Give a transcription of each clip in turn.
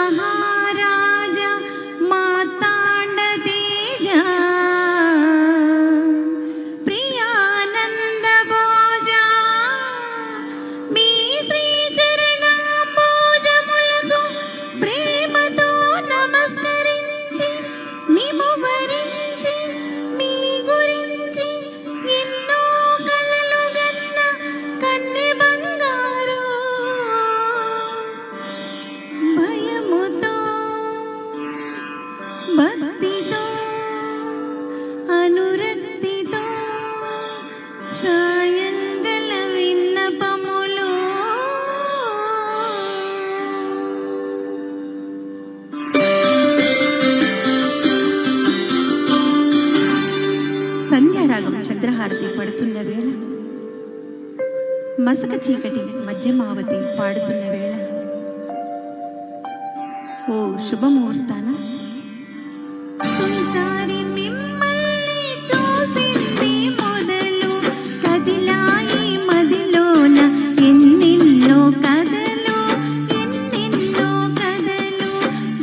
మహారాజ మార్తాండ తేజ ప్రియానంద భోజ మీ శ్రీ చరణాంబోజములకు ప్రేమతో నమస్కరించి నిము భరించి మీ గురించి ఎన్నో కలలు గన్న కన్నె బంగారు భయముతో భక్తితో అనురక్తితో సాయంగల విన్నపములు సంధ్యారాగం చంద్రహారతి పడుతున్న వేళ మసక చీకటి మధ్యమావతి పాడుతున్న వేళ ఓ శుభముహూర్తాన తొలిసారి మిమ్మల్ని చూసింది మొదలు కదిలాయి మదిలోన ఎన్నెన్నో కథలు ఎన్నెన్నో కథలు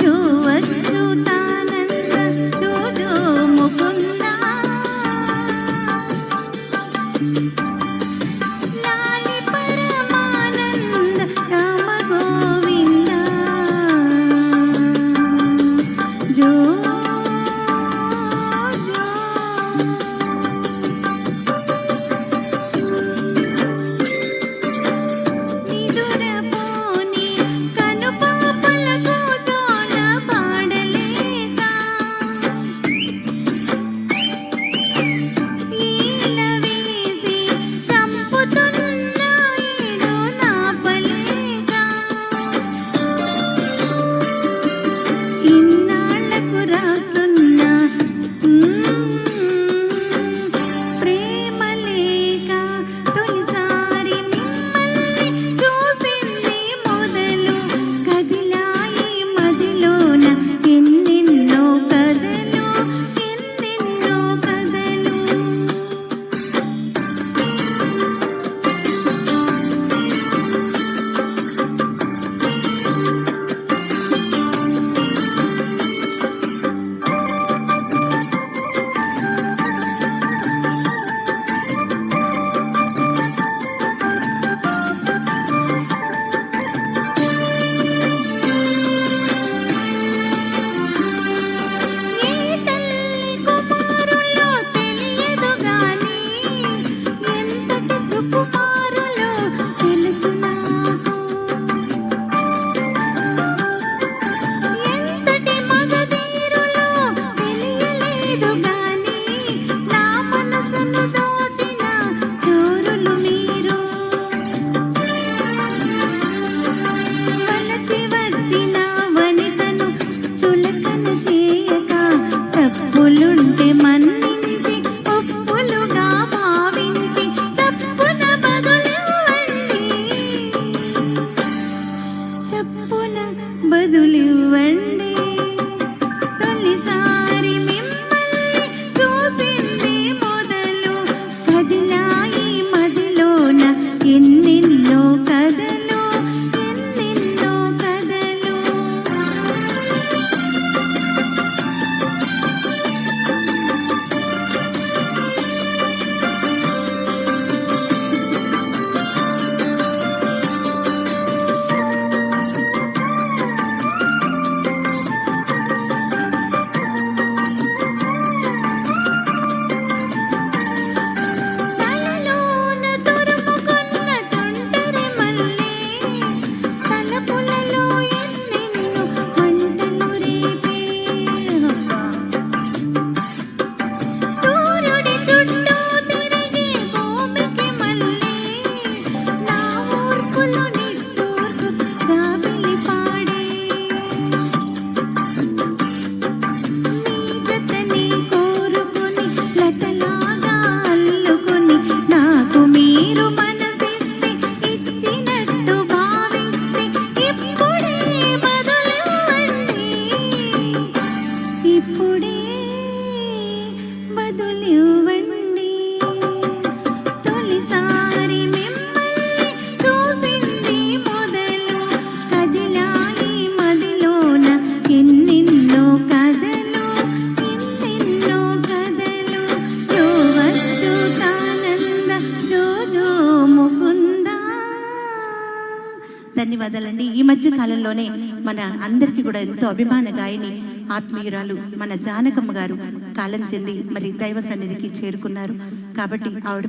జోవచ్చు తానంద జో ముకుంద లాలి పరమానంద రామ గోవింద జో జో నిదురపోని కనుపాపలకు జోల పాడలేక ఈల వేసి చంపుతున్న ఈడు నాపలేక ఇన్నాళ్లకు రాస్తున్న ప్రేమ లేక తొలిసారి మిమ్మల్ని చూసింది మొదలు కదిలాయి మదిలోన ఎన్నెన్నో కథలు ఎన్నెన్నో కథలు ఏ తల్లి కుమారులో తెలియదు గాని ఎంతటి సుకుమారులో తెలుసు నాకు ఎంతటి మగధీరులో తెలియలేదు గాని నా మనసును దోచిన చోరులు మీరు వలచి వచ్చిన వనితను చులకన చేయక తప్పులుంటే మన్నించి ఒప్పులుగా భావించి చప్పున బదులివ్వండి చప్పున బదులివ్వండి తొలిసారి మిమ్మల్ని చూసింది మొదలు కదిలాయి మదిలోన ఎన్నెన్నో కథలు ఎన్నెన్నో కథలు ధన్యవాదాలండి. ఈ మధ్య కాలంలోనే మన అందరికీ కూడా ఎంతో అభిమాన గాయని ఆత్మీయురాలు మన జానకమ్మ గారు కాలం చెంది మరి దైవ సన్నిధికి చేరుకున్నారు. కాబట్టి ఆవిడ